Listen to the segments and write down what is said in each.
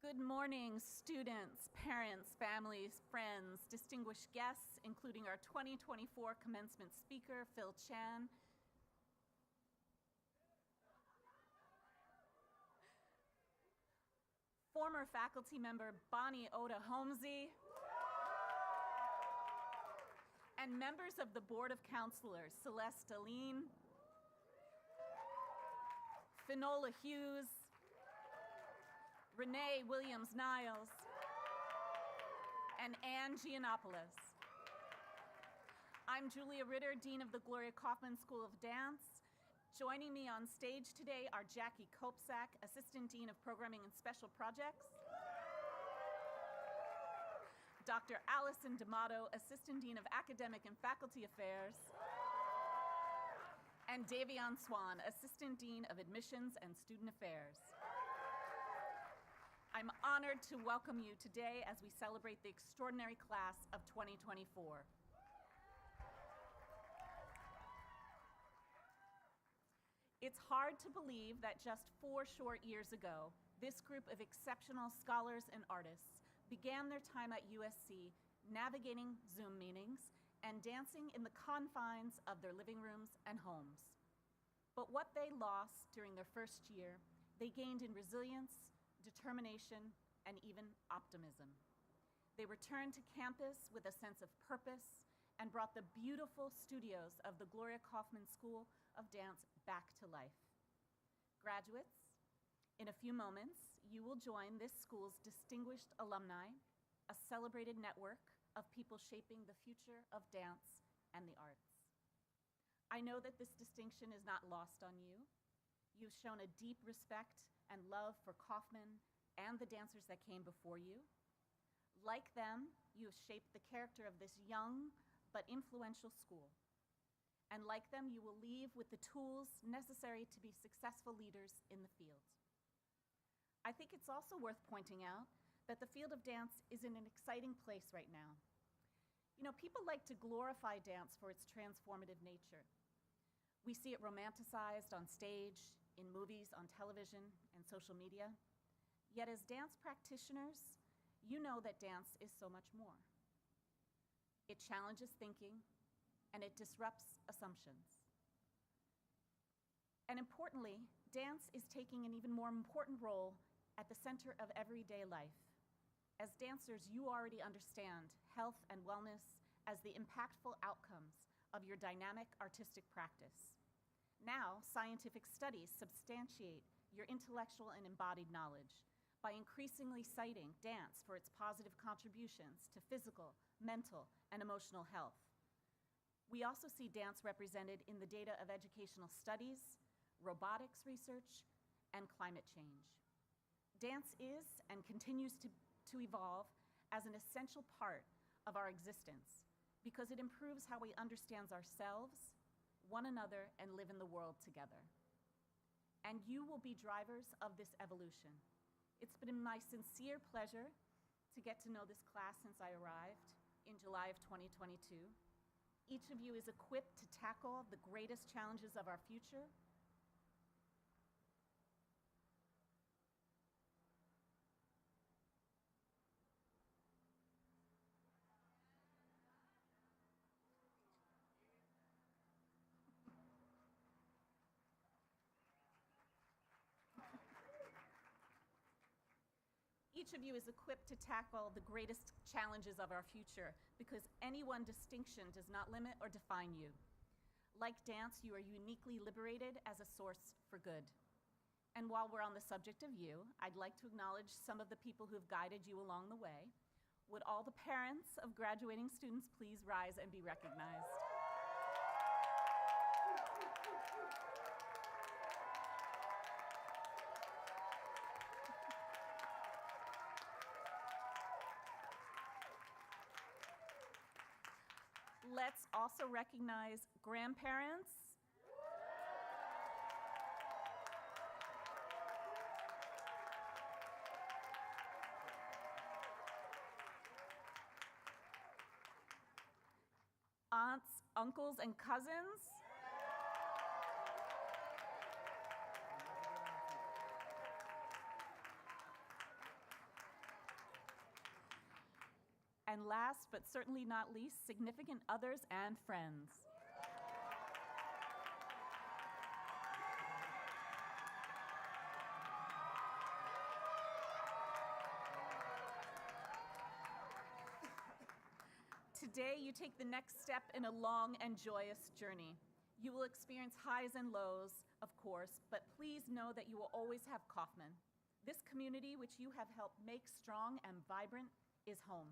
Good morning, students, parents, families, friends, distinguished guests, including our 2024 commencement speaker, Phil Chan. Former faculty member Bonnie Oda Holmesy. And members of the Board of Counselors, Celeste Aline, Finola Hughes, Renee Williams-Niles, and Ann Giannopoulos. I'm Julia Ritter, Dean of the Glorya Kaufman School of Dance. Joining me on stage today are Jackie Kopsak, Assistant Dean of Programming and Special Projects, Dr. Allison D'Amato, Assistant Dean of Academic and Faculty Affairs, and Davion Swan, Assistant Dean of Admissions and Student Affairs. I'm honored to welcome you today as we celebrate the extraordinary class of 2024. It's hard to believe that just 4 short years ago, this group of exceptional scholars and artists began their time at USC navigating Zoom meetings and dancing in the confines of their living rooms and homes. But what they lost during their first year, they gained in resilience, determination, and even optimism. They returned to campus with a sense of purpose and brought the beautiful studios of the Glorya Kaufman School of Dance back to life. Graduates, in a few moments, you will join this school's distinguished alumni, a celebrated network of people shaping the future of dance and the arts. I know that this distinction is not lost on you. You've shown a deep respect and love for Kaufman and the dancers that came before you. Like them, you have shaped the character of this young but influential school. And like them, you will leave with the tools necessary to be successful leaders in the field. I think it's also worth pointing out that the field of dance is in an exciting place right now. You know, people like to glorify dance for its transformative nature. We see it romanticized on stage, in movies, on television, and social media. Yet as dance practitioners, you know that dance is so much more. It challenges thinking, and it disrupts assumptions. And importantly, dance is taking an even more important role at the center of everyday life. As dancers, you already understand health and wellness as the impactful outcomes of your dynamic artistic practice. Now, scientific studies substantiate your intellectual and embodied knowledge by increasingly citing dance for its positive contributions to physical, mental, and emotional health. We also see dance represented in the data of educational studies, robotics research, and climate change. Dance is and continues to evolve as an essential part of our existence because it improves how we understand ourselves, one another, and live in the world together. And you will be drivers of this evolution. It's been my sincere pleasure to get to know this class since I arrived in July of 2022. Each of you is equipped to tackle the greatest challenges of our future. Each of you is equipped to tackle the greatest challenges of our future because any one distinction does not limit or define you. Like dance, you are uniquely liberated as a source for good. And while we're on the subject of you, I'd like to acknowledge some of the people who've guided you along the way. Would all the parents of graduating students please rise and be recognized? Let's also recognize grandparents, aunts, uncles, and cousins, And last but certainly not least, significant others and friends. Today, you take the next step in a long and joyous journey. You will experience highs and lows, of course, but please know that you will always have Kaufman. This community, which you have helped make strong and vibrant, is home.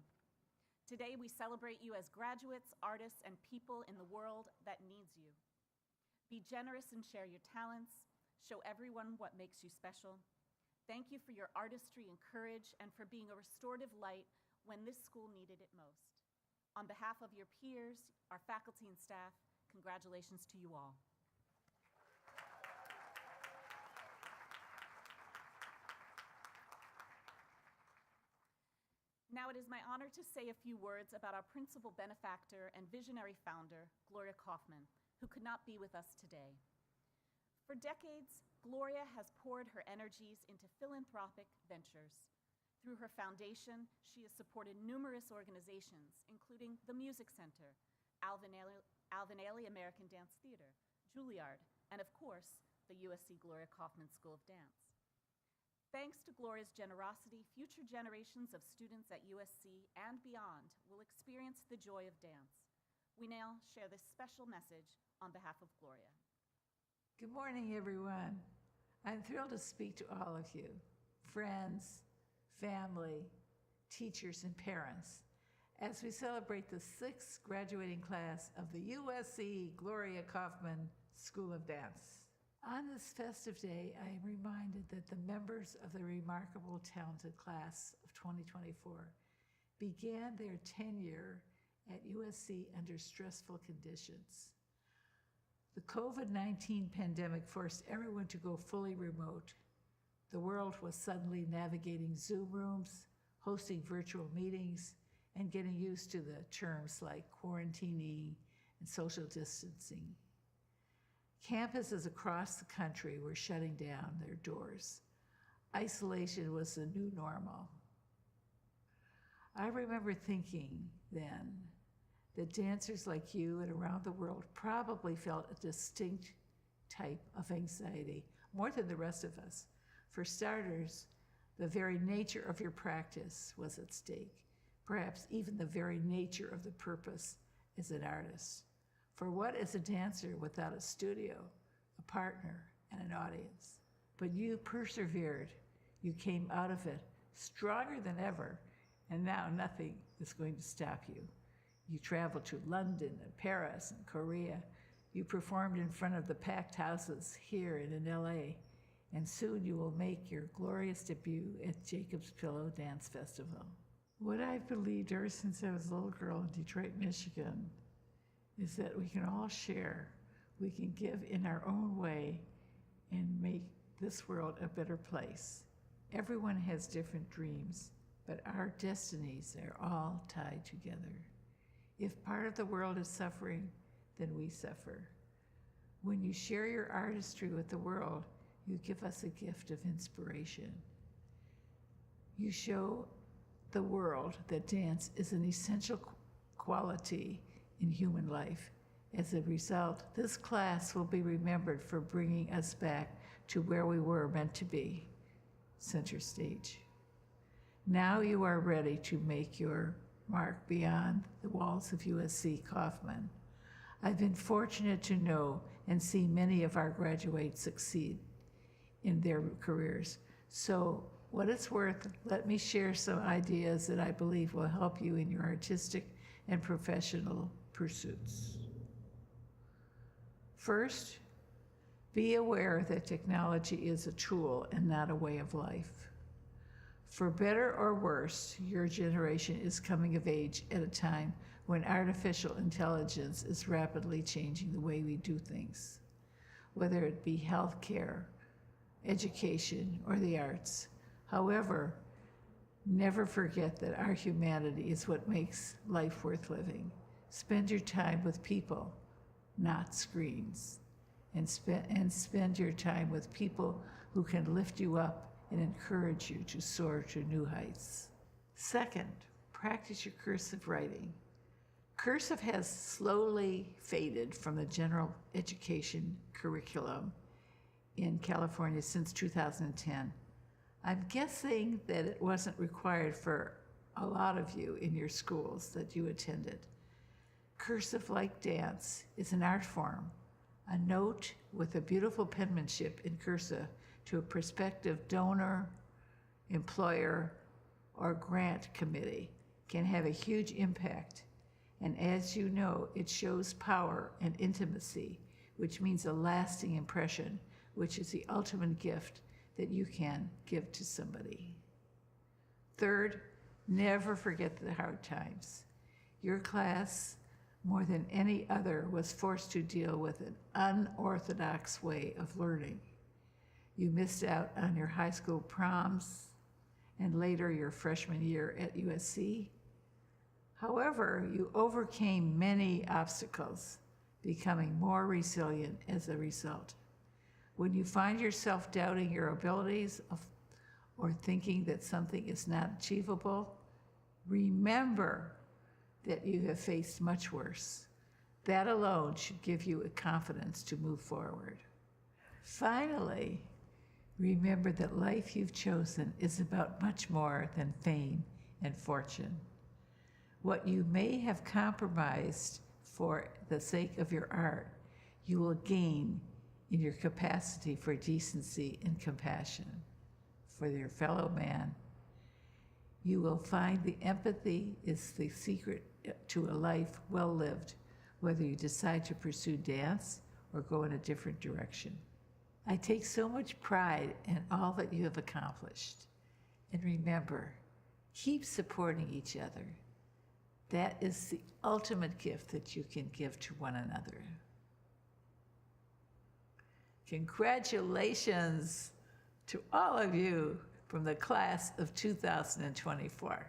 Today, we celebrate you as graduates, artists, and people in the world that needs you. Be generous and share your talents. Show everyone what makes you special. Thank you for your artistry and courage and for being a restorative light when this school needed it most. On behalf of your peers, our faculty and staff, congratulations to you all. Now it is my honor to say a few words about our principal benefactor and visionary founder, Glorya Kaufman, who could not be with us today. For decades, Glorya has poured her energies into philanthropic ventures. Through her foundation, she has supported numerous organizations, including the Music Center, Alvin Ailey American Dance Theater, Juilliard, and of course, the USC Glorya Kaufman School of Dance. Thanks to Glorya's generosity, future generations of students at USC and beyond will experience the joy of dance. We now share this special message on behalf of Glorya. Good morning, everyone. I'm thrilled to speak to all of you, friends, family, teachers, and parents, as we celebrate the 6th graduating class of the USC Glorya Kaufman School of Dance. On this festive day, I am reminded that the members of the remarkable, talented class of 2024 began their tenure at USC under stressful conditions. The COVID-19 pandemic forced everyone to go fully remote. The world was suddenly navigating Zoom rooms, hosting virtual meetings, and getting used to the terms like quarantinee and social distancing. Campuses across the country were shutting down their doors. Isolation was the new normal. I remember thinking then that dancers like you and around the world probably felt a distinct type of anxiety, more than the rest of us. For starters, the very nature of your practice was at stake, perhaps even the very nature of the purpose as an artist. For what is a dancer without a studio, a partner, and an audience? But you persevered. You came out of it stronger than ever, and now nothing is going to stop you. You traveled to London and Paris and Korea. You performed in front of the packed houses here and in LA. And soon you will make your glorious debut at Jacob's Pillow Dance Festival. What I've believed ever since I was a little girl in Detroit, Michigan, is that we can all share, we can give in our own way and make this world a better place. Everyone has different dreams, but our destinies are all tied together. If part of the world is suffering, then we suffer. When you share your artistry with the world, you give us a gift of inspiration. You show the world that dance is an essential quality in human life. As a result, this class will be remembered for bringing us back to where we were meant to be, center stage. Now you are ready to make your mark beyond the walls of USC Kaufman. I've been fortunate to know and see many of our graduates succeed in their careers. So what it's worth, let me share some ideas that I believe will help you in your artistic and professional pursuits. First, be aware that technology is a tool and not a way of life. For better or worse, your generation is coming of age at a time when artificial intelligence is rapidly changing the way we do things, whether it be healthcare, education, or the arts. However, never forget that our humanity is what makes life worth living. Spend your time with people, not screens, and spend your time with people who can lift you up and encourage you to soar to new heights. Second, practice your cursive writing. Cursive has slowly faded from the general education curriculum in California since 2010. I'm guessing that it wasn't required for a lot of you in your schools that you attended. Cursive, like dance, is an art form. A note with a beautiful penmanship in cursive to a prospective donor, employer, or grant committee can have a huge impact. And as you know, it shows power and intimacy, which means a lasting impression, which is the ultimate gift that you can give to somebody. Third, never forget the hard times. Your class, more than any other, was forced to deal with an unorthodox way of learning. You missed out on your high school proms and later your freshman year at USC. However, you overcame many obstacles, becoming more resilient as a result. When you find yourself doubting your abilities or thinking that something is not achievable, remember that you have faced much worse. That alone should give you a confidence to move forward. Finally, remember that life you've chosen is about much more than fame and fortune. What you may have compromised for the sake of your art, you will gain in your capacity for decency and compassion for your fellow man. You will find the empathy is the secret to a life well lived, whether you decide to pursue dance or go in a different direction. I take so much pride in all that you have accomplished. And remember, keep supporting each other. That is the ultimate gift that you can give to one another. Congratulations to all of you from the class of 2024.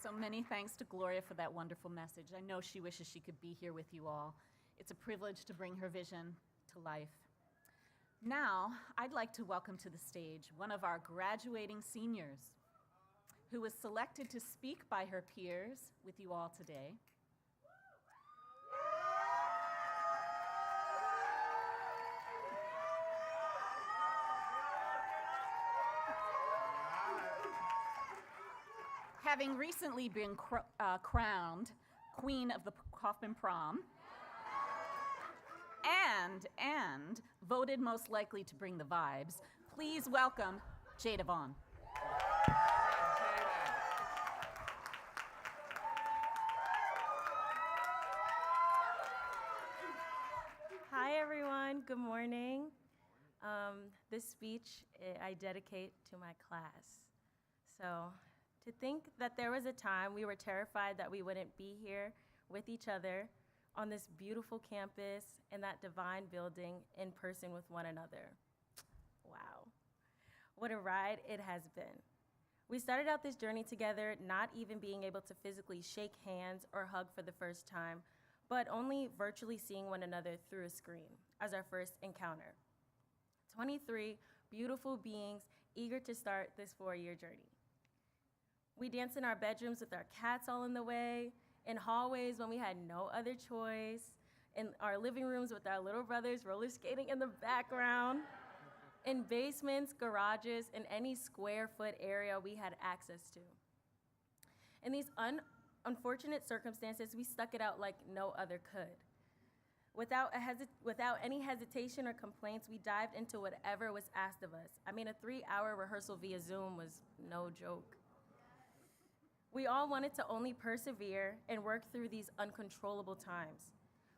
So many thanks to Glorya for that wonderful message. I know she wishes she could be here with you all. It's a privilege to bring her vision to life. Now, I'd like to welcome to the stage one of our graduating seniors who was selected to speak by her peers with you all today. Having recently been crowned Queen of the Kaufman Prom, and voted most likely to bring the vibes, please welcome Jada Vaughn. Hi, everyone. Good morning. This speech I dedicate to my class. So, to think that there was a time we were terrified that we wouldn't be here with each other on this beautiful campus in that divine building in person with one another. Wow. What a ride it has been. We started out this journey together, not even being able to physically shake hands or hug for the first time, but only virtually seeing one another through a screen as our first encounter. 23 beautiful beings eager to start this 4-year journey. We danced in our bedrooms with our cats all in the way, in hallways when we had no other choice, in our living rooms with our little brothers roller skating in the background, in basements, garages, in any square foot area we had access to. In these unfortunate circumstances, we stuck it out like no other could. Without any hesitation or complaints, we dived into whatever was asked of us. I mean, a 3-hour rehearsal via Zoom was no joke. We all wanted to only persevere and work through these uncontrollable times.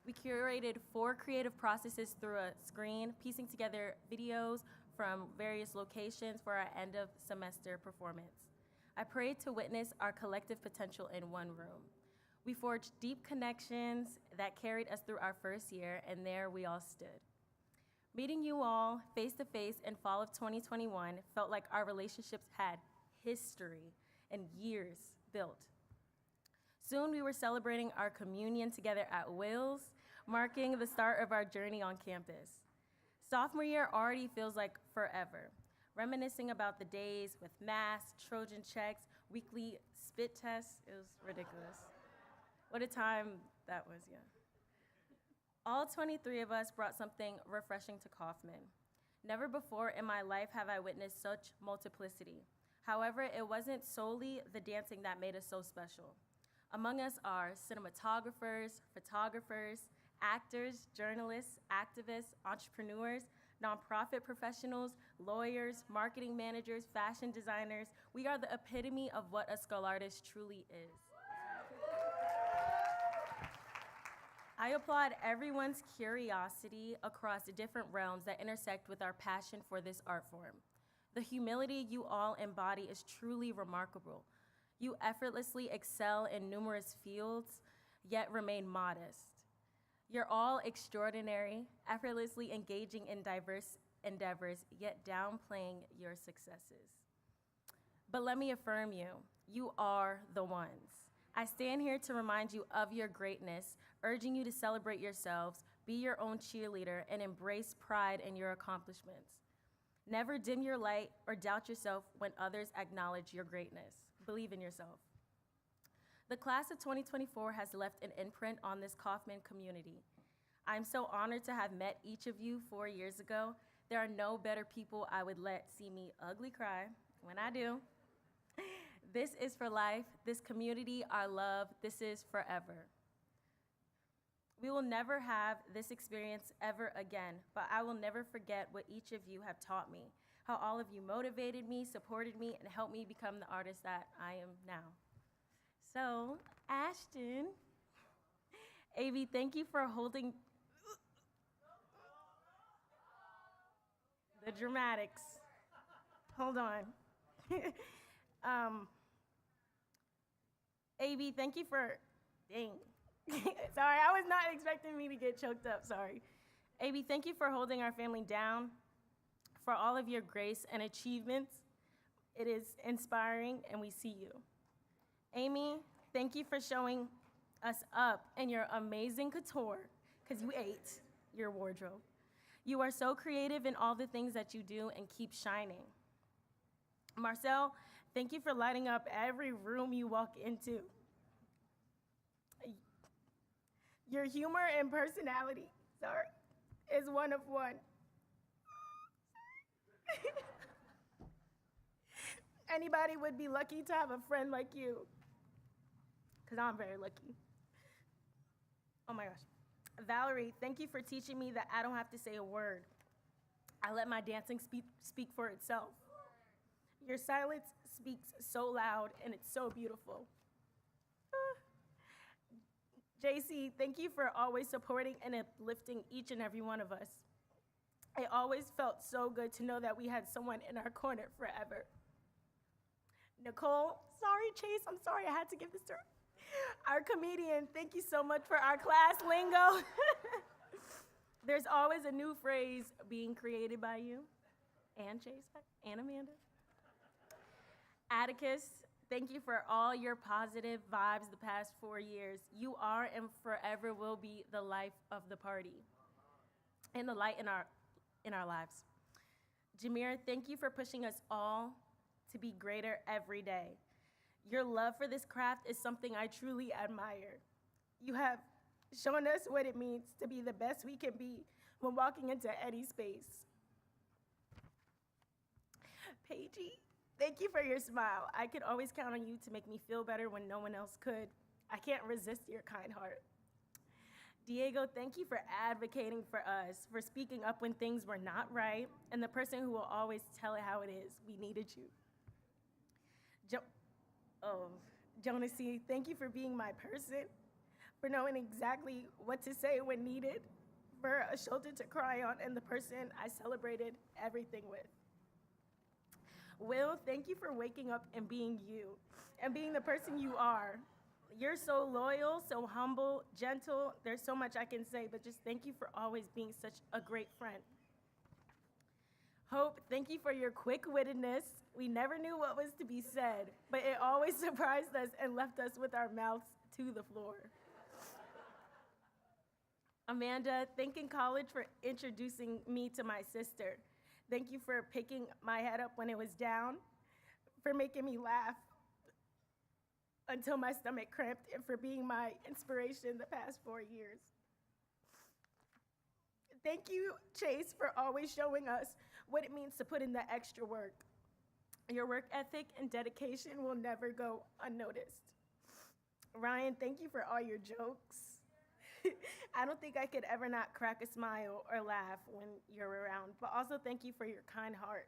We curated 4 creative processes through a screen, piecing together videos from various locations for our end of semester performance. I prayed to witness our collective potential in one room. We forged deep connections that carried us through our first year, and there we all stood. Meeting you all face to face in fall of 2021 felt like our relationships had history and years built. Soon we were celebrating our communion together at Will's, marking the start of our journey on campus. Sophomore year already feels like forever, reminiscing about the days with masks, Trojan checks, weekly spit tests. It was ridiculous. What a time that was, yeah. All 23 of us brought something refreshing to Kaufman. Never before in my life have I witnessed such multiplicity. However, it wasn't solely the dancing that made us so special. Among us are cinematographers, photographers, actors, journalists, activists, entrepreneurs, nonprofit professionals, lawyers, marketing managers, fashion designers. We are the epitome of what a skull artist truly is. I applaud everyone's curiosity across different realms that intersect with our passion for this art form. The humility you all embody is truly remarkable. You effortlessly excel in numerous fields, yet remain modest. You're all extraordinary, effortlessly engaging in diverse endeavors, yet downplaying your successes. But let me affirm you, you are the ones. I stand here to remind you of your greatness, urging you to celebrate yourselves, be your own cheerleader, and embrace pride in your accomplishments. Never dim your light or doubt yourself when others acknowledge your greatness. Believe in yourself. The class of 2024 has left an imprint on this Kaufman community. I'm so honored to have met each of you 4 years ago. There are no better people I would let see me ugly cry when I do. This is for life. This community, our love, this is forever. We will never have this experience ever again, but I will never forget what each of you have taught me, how all of you motivated me, supported me, and helped me become the artist that I am now. So, Ashton, AV, thank you for holding the dramatics. Hold on. AV, thank you for, dang. Sorry, I was not expecting me to get choked up, sorry. AV, thank you for holding our family down, for all of your grace and achievements. It is inspiring, and we see you. Amy, thank you for showing us up in your amazing couture, because you ate your wardrobe. You are so creative in all the things that you do and keep shining. Marcel, thank you for lighting up every room you walk into. Your humor and personality, is one of one. Anybody would be lucky to have a friend like you, because I'm very lucky. Oh my gosh. Valerie, thank you for teaching me that I don't have to say a word. I let my dancing speak for itself. Your silence speaks so loud, and it's so beautiful. JC, thank you for always supporting and uplifting each and every one of us. It always felt so good to know that we had someone in our corner forever. Nicole, sorry, Chase, I'm sorry I had to give this to her. Our comedian, thank you so much for our class lingo. There's always a new phrase being created by you, and Chase, and Amanda. Atticus, thank you for all your positive vibes the past 4 years. You are and forever will be the life of the party and the light in our lives. Jameer, thank you for pushing us all to be greater every day. Your love for this craft is something I truly admire. You have shown us what it means to be the best we can be when walking into any space. Paigey, thank you for your smile. I could always count on you to make me feel better when no one else could. I can't resist your kind heart. Diego, thank you for advocating for us, for speaking up when things were not right, and the person who will always tell it how it is. We needed you. Jonasy, thank you for being my person, for knowing exactly what to say when needed, for a shoulder to cry on, and the person I celebrated everything with. Will, thank you for waking up and being you, and being the person you are. You're so loyal, so humble, gentle. There's so much I can say, but just thank you for always being such a great friend. Hope, thank you for your quick-wittedness. We never knew what was to be said, but it always surprised us and left us with our mouths to the floor. Amanda, thank in college for introducing me to my sister. Thank you for picking my head up when it was down, for making me laugh until my stomach cramped, and for being my inspiration the past 4 years. Thank you, Chase, for always showing us what it means to put in the extra work. Your work ethic and dedication will never go unnoticed. Ryan, thank you for all your jokes. I don't think I could ever not crack a smile or laugh when you're around, but also thank you for your kind heart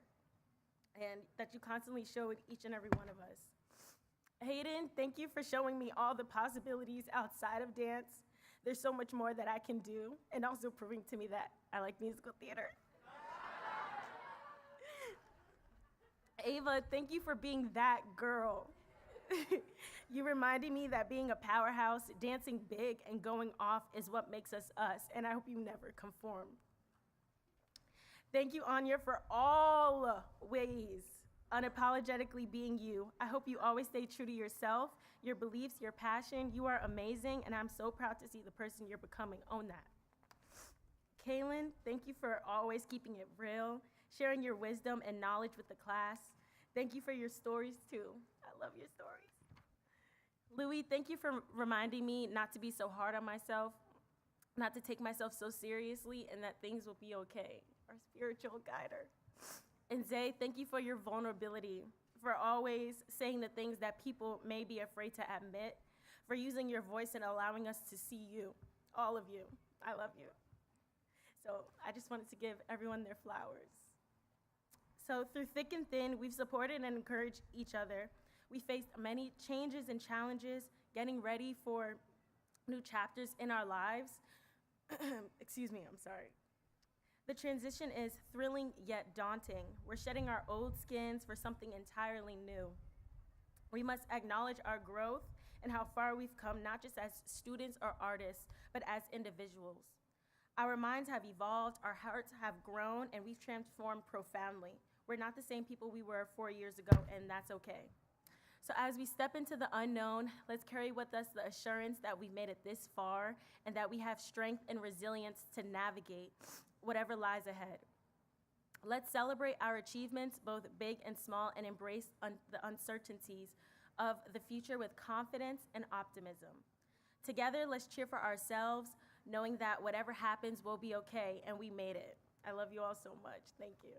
and that you constantly show each and every one of us. Hayden, thank you for showing me all the possibilities outside of dance. There's so much more that I can do, and also proving to me that I like musical theater. Ava, thank you for being that girl. You reminded me that being a powerhouse, dancing big, and going off is what makes us us, and I hope you never conform. Thank you, Anya, for always unapologetically being you. I hope you always stay true to yourself, your beliefs, your passion. You are amazing, and I'm so proud to see the person you're becoming. Own that. Kaylin, thank you for always keeping it real, sharing your wisdom and knowledge with the class. Thank you for your stories, too. I love your stories. Louis, thank you for reminding me not to be so hard on myself, not to take myself so seriously, and that things will be okay. Our spiritual guider. And Zay, thank you for your vulnerability, for always saying the things that people may be afraid to admit, for using your voice and allowing us to see you, all of you. I love you. So I just wanted to give everyone their flowers. So through thick and thin, we've supported and encouraged each other. We faced many changes and challenges, getting ready for new chapters in our lives. Excuse me, I'm sorry. The transition is thrilling yet daunting. We're shedding our old skins for something entirely new. We must acknowledge our growth and how far we've come, not just as students or artists, but as individuals. Our minds have evolved, our hearts have grown, and we've transformed profoundly. We're not the same people we were 4 years ago, and that's okay. So as we step into the unknown, let's carry with us the assurance that we've made it this far and that we have strength and resilience to navigate whatever lies ahead. Let's celebrate our achievements, both big and small, and embrace the uncertainties of the future with confidence and optimism. Together, let's cheer for ourselves, knowing that whatever happens, we'll be okay, and we made it. I love you all so much. Thank you.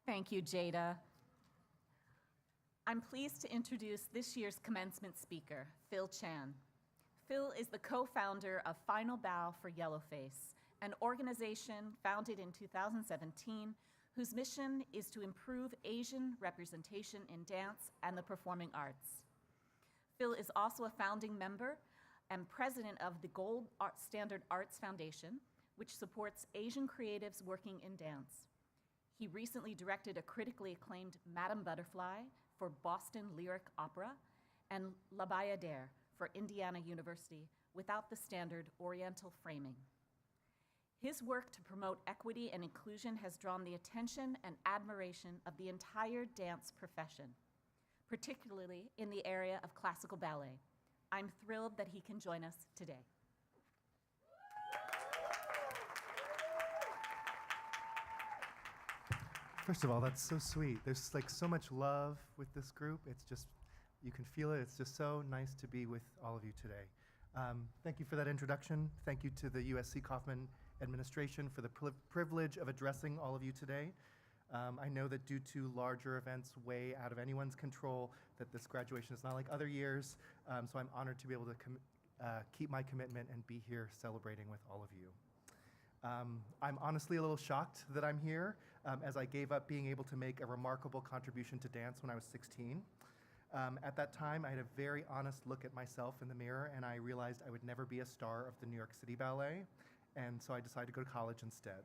Thank you, Jada. I'm pleased to introduce this year's commencement speaker, Phil Chan. Phil is the co-founder of Final Bow for Yellowface, an organization founded in 2017 whose mission is to improve Asian representation in dance and the performing arts. Phil is also a founding member and president of the Gold Standard Arts Foundation, which supports Asian creatives working in dance. He recently directed a critically acclaimed Madame Butterfly for Boston Lyric Opera and La Bayadere for Indiana University without the standard Oriental framing. His work to promote equity and inclusion has drawn the attention and admiration of the entire dance profession, particularly in the area of classical ballet. I'm thrilled that he can join us today. First of all, that's so sweet. There's like so much love with this group. It's just, you can feel it. It's just so nice to be with all of you today. Thank you for that introduction. Thank you to the USC Kaufman administration for the privilege of addressing all of you today. I know that due to larger events way out of anyone's control, that this graduation is not like other years. So I'm honored to be able to keep my commitment and be here celebrating with all of you. I'm honestly a little shocked that I'm here, as I gave up being able to make a remarkable contribution to dance when I was 16. At that time, I had a very honest look at myself in the mirror, and I realized I would never be a star of the New York City Ballet. and so I decided to go to college instead.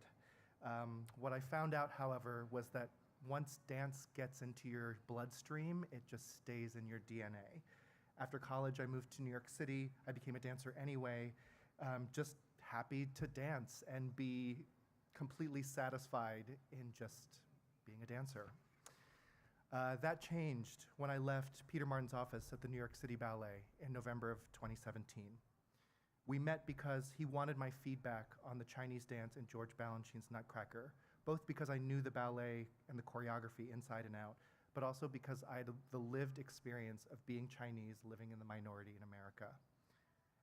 What I found out, however, was that once dance gets into your bloodstream, it just stays in your DNA. After college, I moved to New York City. I became a dancer anyway, just happy to dance and be completely satisfied in just being a dancer. That changed when I left Peter Martin's office at the New York City Ballet in November of 2017. We met because he wanted my feedback on the Chinese dance in George Balanchine's Nutcracker, both because I knew the ballet and the choreography inside and out, but also because I had the lived experience of being Chinese living in the minority in America.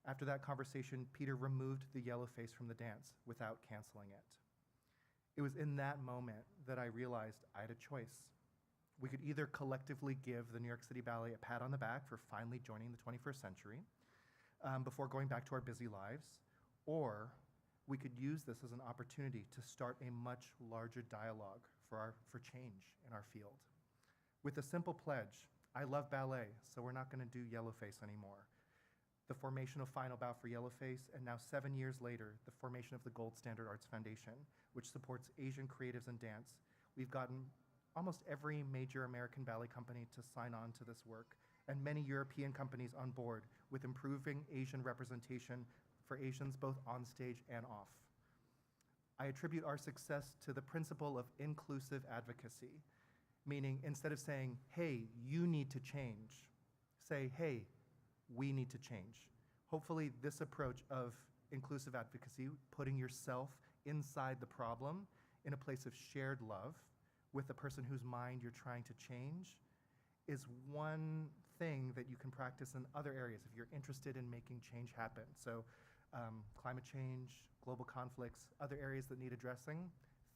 After that conversation, Peter removed the yellow face from the dance without canceling it. It was in that moment that I realized I had a choice. We could either collectively give the New York City Ballet a pat on the back for finally joining the 21st century before going back to our busy lives, or we could use this as an opportunity to start a much larger dialogue for change in our field. With a simple pledge, I love ballet, so we're not going to do Yellowface anymore. The formation of Final Bow for Yellowface, and now 7 years later, the formation of the Gold Standard Arts Foundation, which supports Asian creatives in dance. We've gotten almost every major American ballet company to sign on to this work, and many European companies on board with improving Asian representation for Asians both on stage and off. I attribute our success to the principle of inclusive advocacy, meaning instead of saying, hey, you need to change, say, hey, we need to change. Hopefully this approach of inclusive advocacy, putting yourself inside the problem in a place of shared love with the person whose mind you're trying to change, is one thing that you can practice in other areas if you're interested in making change happen. So climate change, global conflicts, other areas that need addressing,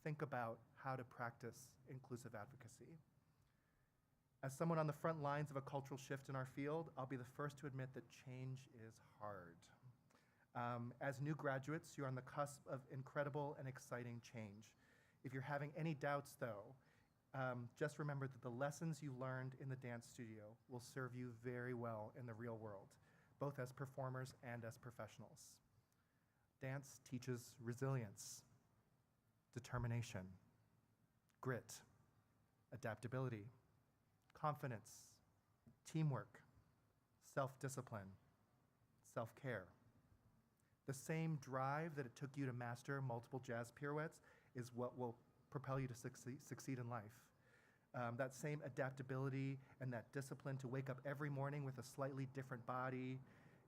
think about how to practice inclusive advocacy. As someone on the front lines of a cultural shift in our field, I'll be the first to admit that change is hard. As new graduates, you're on the cusp of incredible and exciting change. If you're having any doubts, though, just remember that the lessons you learned in the dance studio will serve you very well in the real world, both as performers and as professionals. Dance teaches resilience, determination, grit, adaptability, confidence, teamwork, self-discipline, self-care. The same drive that it took you to master multiple jazz pirouettes is what will propel you to succeed in life. That same adaptability and that discipline to wake up every morning with a slightly different body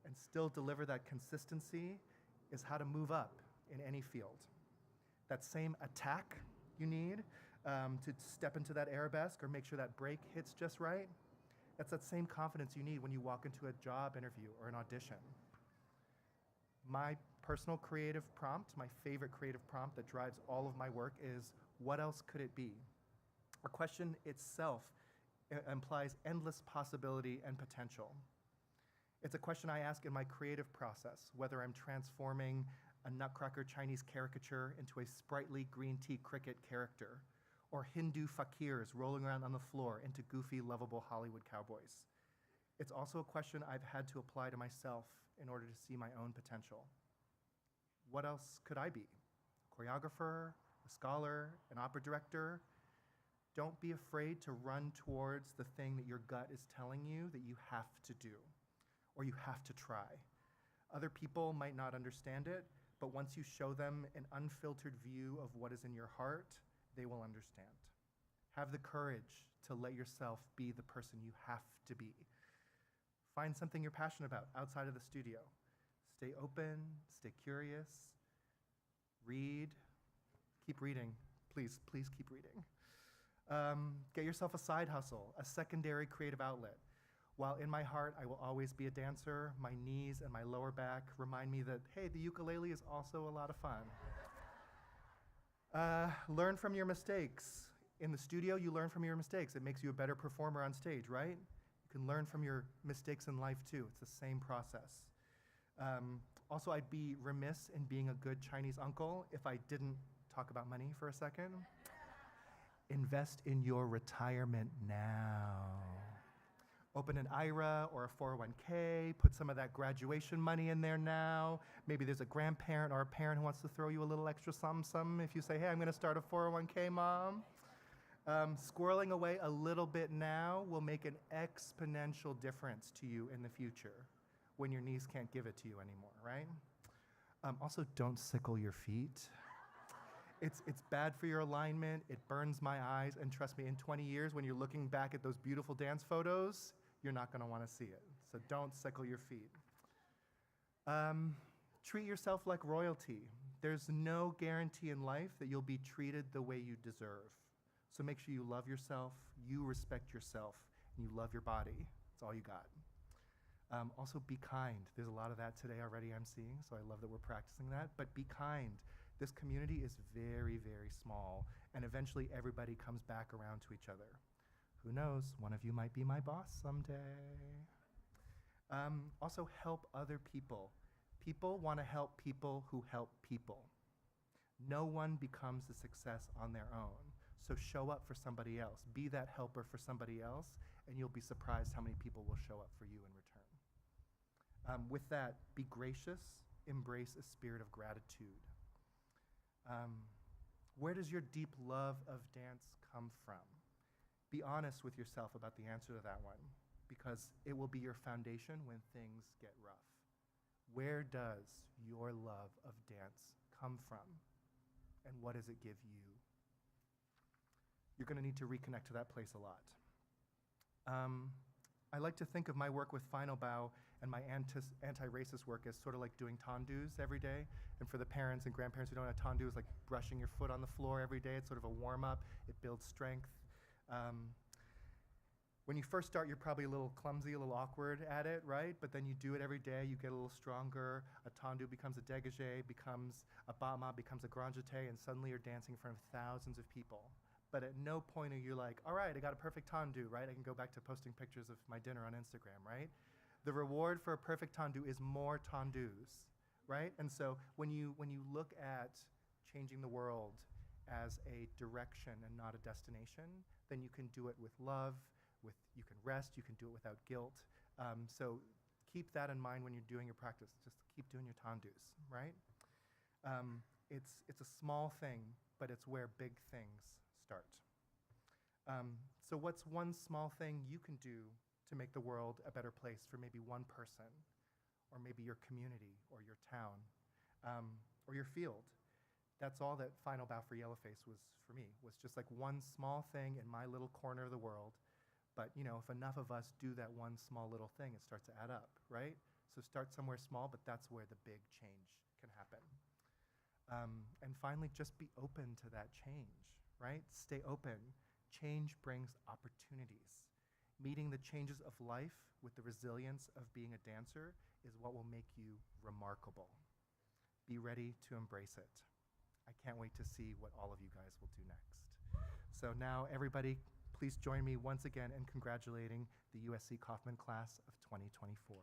and still deliver that consistency is how to move up in any field. That same attack you need to step into that arabesque or make sure that break hits just right, that's that same confidence you need when you walk into a job interview or an audition. My personal creative prompt, my favorite creative prompt that drives all of my work is, what else could it be? A question itself implies endless possibility and potential. It's a question I ask in my creative process, whether I'm transforming a Nutcracker Chinese caricature into a sprightly green tea cricket character, or Hindu fakirs rolling around on the floor into goofy, lovable Hollywood cowboys. It's also a question I've had to apply to myself in order to see my own potential. What else could I be? A choreographer, a scholar, an opera director? Don't be afraid to run towards the thing that your gut is telling you that you have to do, or you have to try. Other people might not understand it, but once you show them an unfiltered view of what is in your heart, they will understand. Have the courage to let yourself be the person you have to be. Find something you're passionate about outside of the studio. Stay open, stay curious, read, keep reading. Please keep reading. Get yourself a side hustle, a secondary creative outlet. While in my heart I will always be a dancer, my knees and my lower back remind me that, hey, the ukulele is also a lot of fun. Learn from your mistakes. In the studio, you learn from your mistakes. It makes you a better performer on stage, right? You can learn from your mistakes in life too. It's the same process. Also, I'd be remiss in being a good Chinese uncle if I didn't talk about money for a second. Invest in your retirement now. Open an IRA or a 401k, put some of that graduation money in there now. Maybe there's a grandparent or a parent who wants to throw you a little extra something if you say, hey, I'm gonna start a 401k, Mom. Squirreling away a little bit now will make an exponential difference to you in the future when your knees can't give it to you anymore, right? Also, don't sickle your feet. It's bad for your alignment, it burns my eyes, and trust me, in 20 years, when you're looking back at those beautiful dance photos, you're not gonna wanna see it. So don't sickle your feet. Treat yourself like royalty. There's no guarantee in life that you'll be treated the way you deserve. So make sure you love yourself, you respect yourself, and you love your body. That's all you got. Also, be kind. There's a lot of that today already I'm seeing, so I love that we're practicing that. But be kind. This community is very, very small, and eventually everybody comes back around to each other. Who knows? One of you might be my boss someday. Also, help other people. People want to help people who help people. No one becomes a success on their own. So show up for somebody else. Be that helper for somebody else, and you'll be surprised how many people will show up for you in return. With that, be gracious, embrace a spirit of gratitude. Where does your deep love of dance come from? Be honest with yourself about the answer to that one, because it will be your foundation when things get rough. Where does your love of dance come from, and what does it give you? You're going to need to reconnect to that place a lot. I like to think of my work with Final Bow and my anti-racist work as sort of like doing tendus every day. And for the parents and grandparents who don't know, tendu is like brushing your foot on the floor every day. It's sort of a warm-up. It builds strength. When you first start, you're probably a little clumsy, a little awkward at it, right? But then you do it every day, you get a little stronger. A tendu becomes a dégagé, becomes a bama, becomes a grand jeté, and suddenly you're dancing in front of thousands of people. But at no point are you like, all right, I got a perfect tendu, right? I can go back to posting pictures of my dinner on Instagram, right? The reward for a perfect tendu is more tendus, right? And so when you look at changing the world as a direction and not a destination, then you can do it with love, you can rest, you can do it without guilt. So keep that in mind when you're doing your practice. Just keep doing your tendus, right? It's a small thing, but it's where big things start. So what's one small thing you can do to make the world a better place for maybe one person, or maybe your community, or your town, or your field? That's all that Final Bow for Yellowface was for me, was just like one small thing in my little corner of the world. But you know, if enough of us do that one small little thing, it starts to add up, right? So start somewhere small, but that's where the big change can happen. And finally, just be open to that change, right? Stay open. Change brings opportunities. Meeting the changes of life with the resilience of being a dancer is what will make you remarkable. Be ready to embrace it. I can't wait to see what all of you guys will do next. So now, everybody, please join me once again in congratulating the USC Kaufman class of 2024.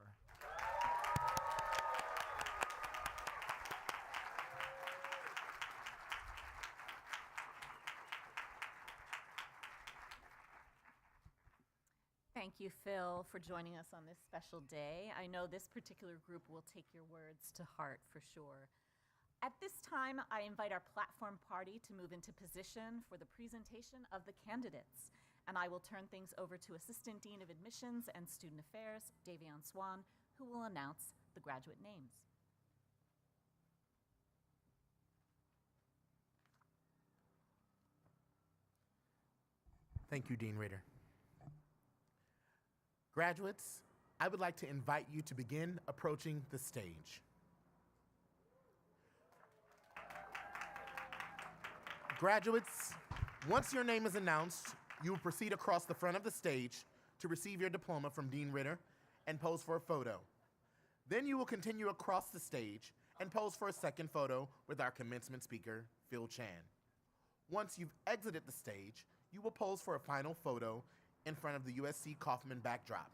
Thank you, Phil, for joining us on this special day. I know this particular group will take your words to heart for sure. At this time, I invite our platform party to move into position for the presentation of the candidates. And I will turn things over to Assistant Dean of Admissions and Student Affairs, Davion Swan, who will announce the graduate names. Thank you, Dean Ritter. Graduates, I would like to invite you to begin approaching the stage. Graduates, once your name is announced, you will proceed across the front of the stage to receive your diploma from Dean Ritter and pose for a photo. Then you will continue across the stage and pose for a second photo with our commencement speaker, Phil Chan. Once you've exited the stage, you will pose for a final photo in front of the USC Kaufman backdrop.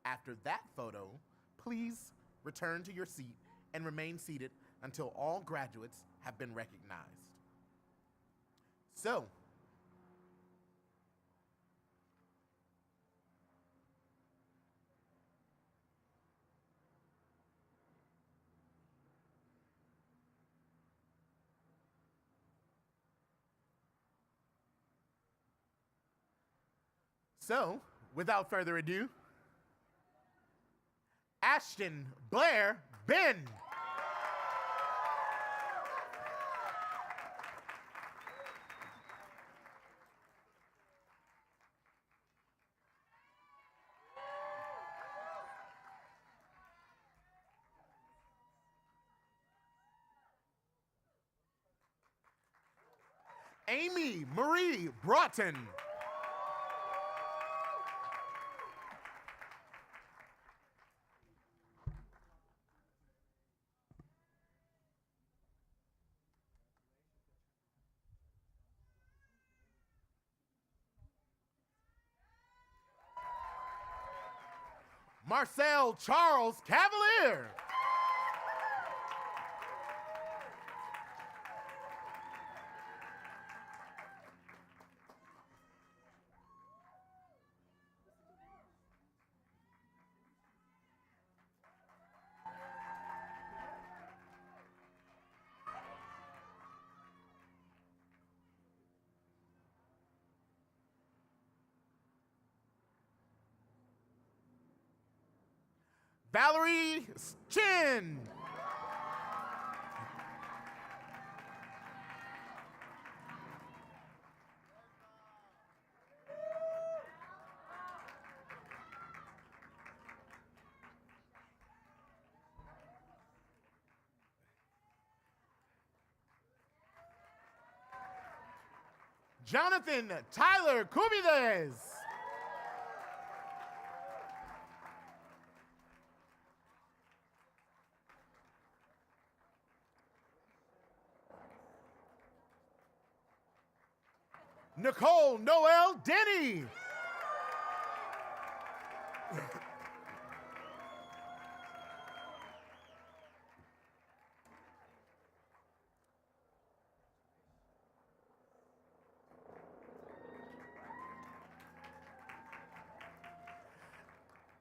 After that photo, please return to your seat and remain seated until all graduates have been recognized. So, So, without further ado, Ashton Blair Ben. Amy Marie Broughton. Marcel Charles Cavalier. Valerie Chin. Jonathan Tyler Cubides. Nicole Noel Denny.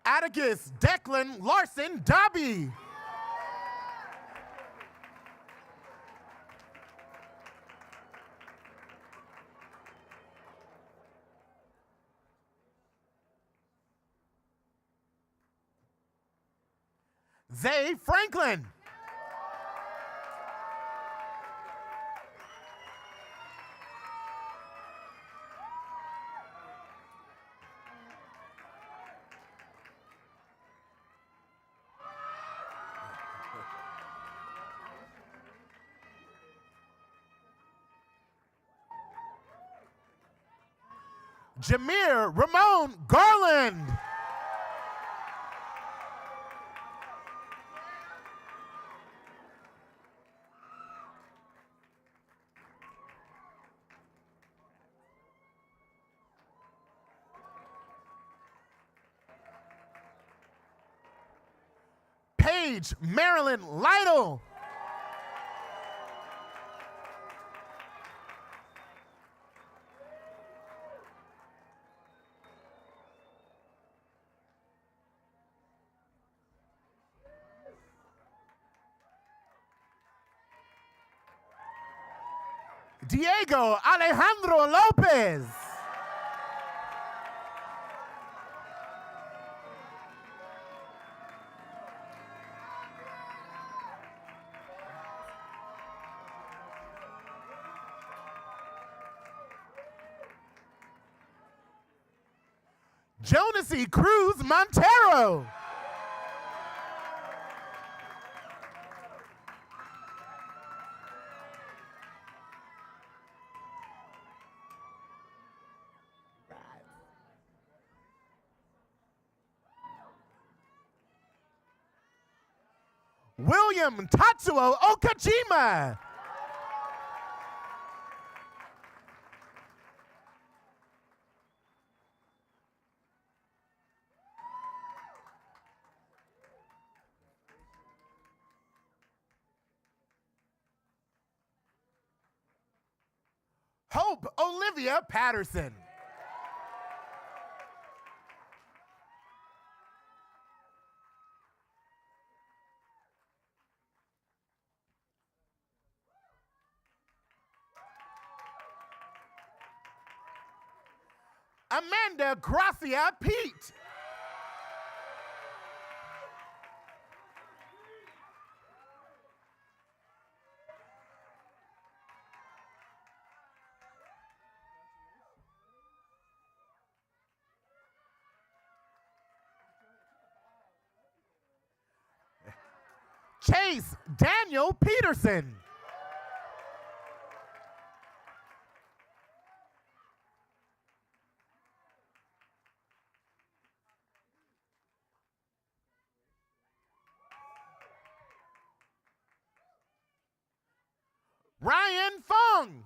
Atticus Declan Larson Dobby. Zay Franklin. Jameer Ramon Garland. Paige Marilyn Lytle. Diego Alejandro Lopez. Jonasy Cruz Montero. William Tatsuo Okajima. Hope Olivia Patterson. Amanda Gracia Pete. Chase Daniel Peterson. Ryan Fong.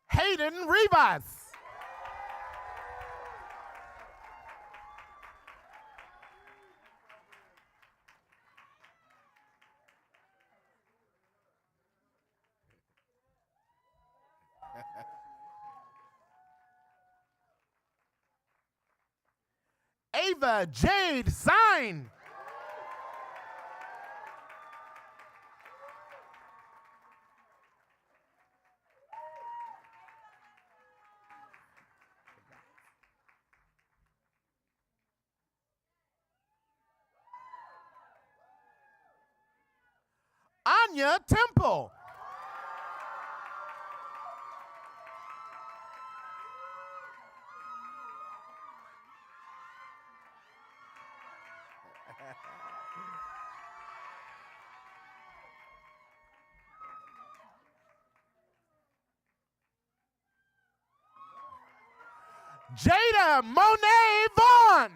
Hayden Rivas. Ava Jade Sign. Anya Temple. Jada Monet Vaughn.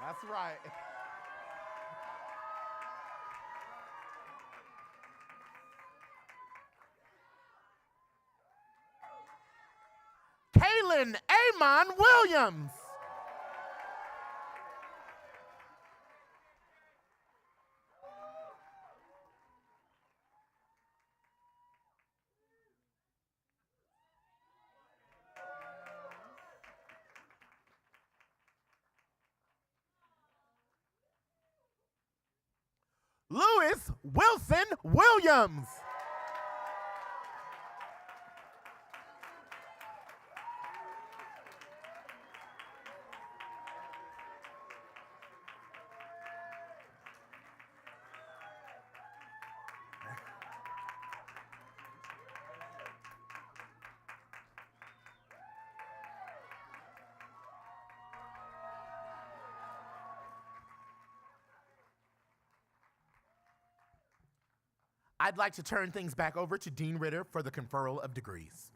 That's right. Kaylin Amon Williams. Lewis Wilson Williams. I'd like to turn things back over to Dean Ritter for the conferral of degrees.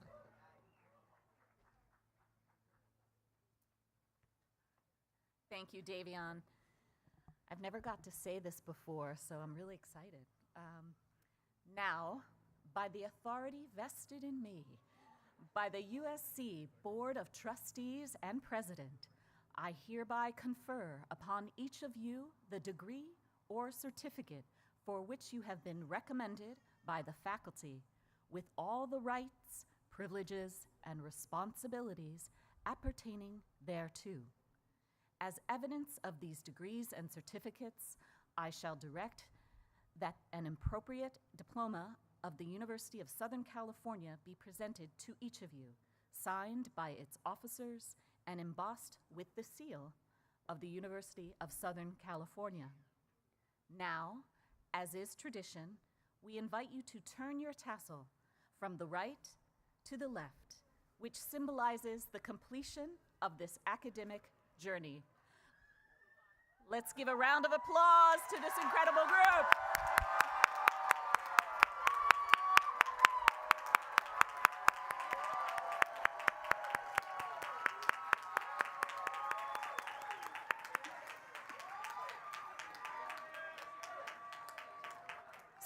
Thank you, Davion. I've never got to say this before, so I'm really excited. Now, by the authority vested in me, by the USC Board of Trustees and President, I hereby confer upon each of you the degree or certificate for which you have been recommended by the faculty, with all the rights, privileges, and responsibilities appertaining thereto. As evidence of these degrees and certificates, I shall direct that an appropriate diploma of the University of Southern California be presented to each of you, signed by its officers and embossed with the seal of the University of Southern California. Now, as is tradition, we invite you to turn your tassel from the right to the left, which symbolizes the completion of this academic journey. Let's give a round of applause to this incredible group.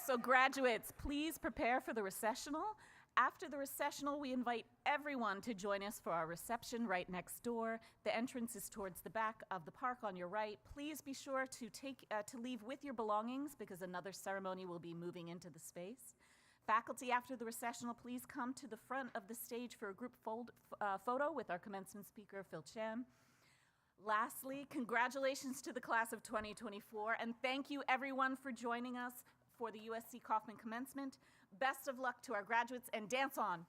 So graduates, please prepare for the recessional. After the recessional, we invite everyone to join us for our reception right next door. The entrance is towards the back of the park on your right. Please be sure to leave with your belongings because another ceremony will be moving into the space. Faculty, after the recessional, please come to the front of the stage for a group photo with our commencement speaker, Phil Chan. Lastly, congratulations to the class of 2024, and thank you everyone for joining us for the USC Kaufman Commencement. Best of luck to our graduates, and dance on.